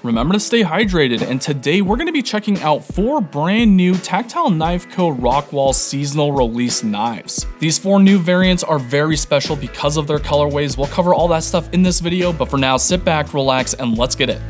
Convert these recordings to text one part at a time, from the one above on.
remember to stay hydrated, and today we're going to be checking out 4 brand new Tactile Knife Co Rockwall seasonal release knives. These 4 new variants are very special because of their colorways. We'll cover all that stuff in this video, but for now, sit back, relax, and let's get it.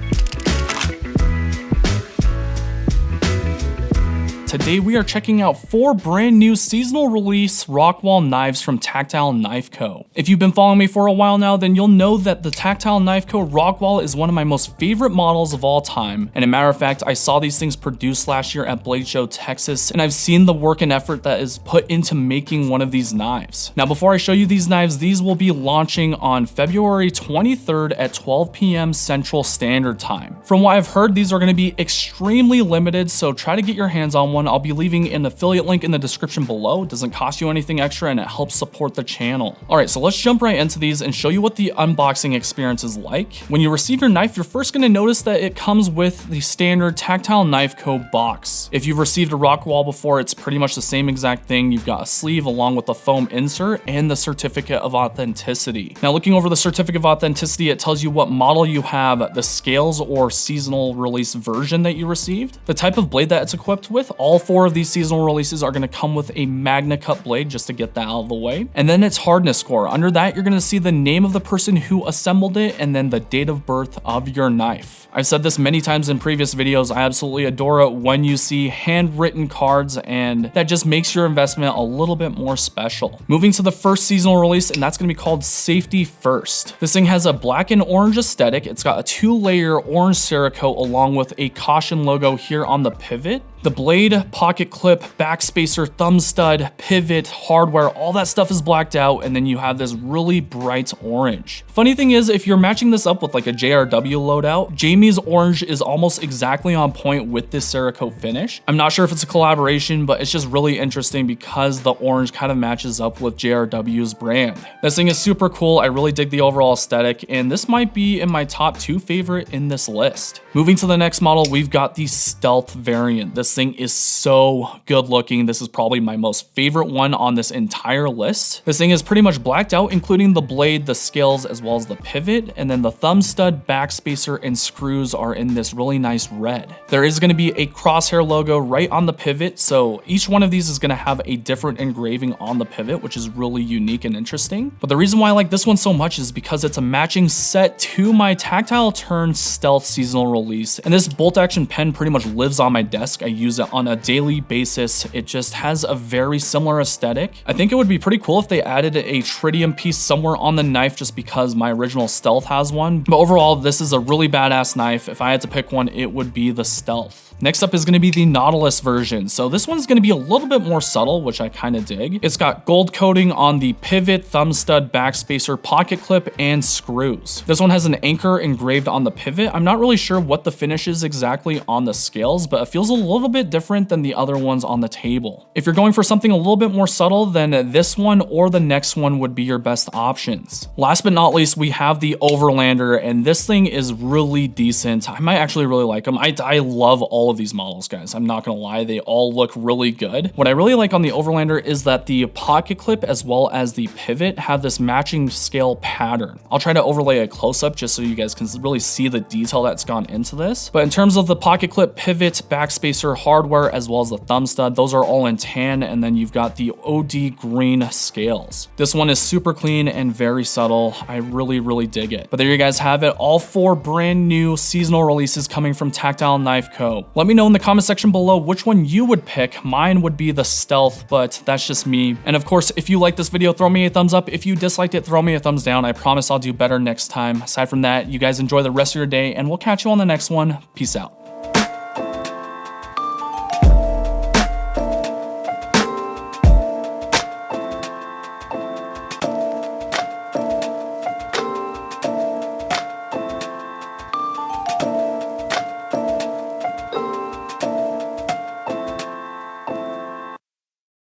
Today we are checking out 4 brand new seasonal release Rockwall knives from Tactile Knife Co. If you've been following me for a while now, then you'll know that the Tactile Knife Co Rockwall is one of my most favorite models of all time. And a matter of fact, I saw these things produced last year at Blade Show, Texas, and I've seen the work and effort that is put into making one of these knives. Now, before I show you these knives, these will be launching on February 23rd at 12 p.m. Central Standard Time. From what I've heard, these are going to be extremely limited, so try to get your hands on one. I'll be leaving an affiliate link in the description below. It doesn't cost you anything extra and it helps support the channel. All right, so let's jump right into these and show you what the unboxing experience is like. When you receive your knife, you're first going to notice that it comes with the standard Tactile Knife Co box. If you've received a Rockwall before, it's pretty much the same exact thing. You've got a sleeve along with the foam insert and the certificate of authenticity. Now, looking over the certificate of authenticity, it tells you what model you have, the scales or seasonal release version that you received, the type of blade that it's equipped with. All 4 of these seasonal releases are going to come with a Magna Cut blade, just to get that out of the way. And then its hardness score. Under that, you're going to see the name of the person who assembled it and then the date of birth of your knife. I've said this many times in previous videos. I absolutely adore it when you see handwritten cards, and that just makes your investment a little bit more special. Moving to the first seasonal release, and that's going to be called Safety First. This thing has a black and orange aesthetic. It's got a 2-layer orange Cerakote along with a caution logo here on the pivot. The blade, pocket clip, backspacer, thumb stud, pivot, hardware, all that stuff is blacked out, and then you have this really bright orange. Funny thing is, if you're matching this up with like a JRW loadout, Jamie's orange is almost exactly on point with this Cerakote finish. I'm not sure if it's a collaboration, but it's just really interesting because the orange kind of matches up with JRW's brand. This thing is super cool. I really dig the overall aesthetic, and this might be in my top 2 favorite in this list. Moving to the next model, we've got the Stealth variant. This thing is so good looking. This is probably my most favorite one on this entire list. This thing is pretty much blacked out, including the blade, the scales, as well as the pivot, and then the thumb stud, backspacer, and screws are in this really nice red. There is going to be a crosshair logo right on the pivot, so each one of these is going to have a different engraving on the pivot, which is really unique and interesting. But the reason why I like this one so much is because it's a matching set to my Tactile Turn Stealth seasonal release, and this bolt action pen pretty much lives on my desk. I use it on a daily basis. It just has a very similar aesthetic. I think it would be pretty cool if they added a tritium piece somewhere on the knife, just because my original Stealth has one. But overall, this is a really badass knife. If I had to pick one, it would be the Stealth. Next up is going to be the Nautilus version. So this one's going to be a little bit more subtle, which I kind of dig. It's got gold coating on the pivot, thumb stud, backspacer, pocket clip, and screws. This one has an anchor engraved on the pivot. I'm not really sure what the finish is exactly on the scales, but it feels a little bit different than the other ones on the table. If you're going for something a little bit more subtle, then this one or the next one would be your best options. Last but not least, we have the Overlander, and this thing is really decent. I might actually really like them. I love all of these models, guys. I'm not gonna lie, they all look really good. What I really like on the Overlander is that the pocket clip as well as the pivot have this matching scale pattern. I'll try to overlay a close-up just so you guys can really see the detail that's gone into this. But in terms of the pocket clip, pivot, backspacer, hardware, as well as the thumb stud, those are all in tan, and then you've got the OD green scales. This one is super clean and very subtle. I really dig it. But there you guys have it, all 4 brand new seasonal releases coming from Tactile Knife Co. Let me know in the comment section below which one you would pick. Mine would be the Stealth, but that's just me. And of course, if you like this video, throw me a thumbs up. If you disliked it, throw me a thumbs down. I promise I'll do better next time. Aside from that, you guys enjoy the rest of your day, and we'll catch you on the next one. Peace out.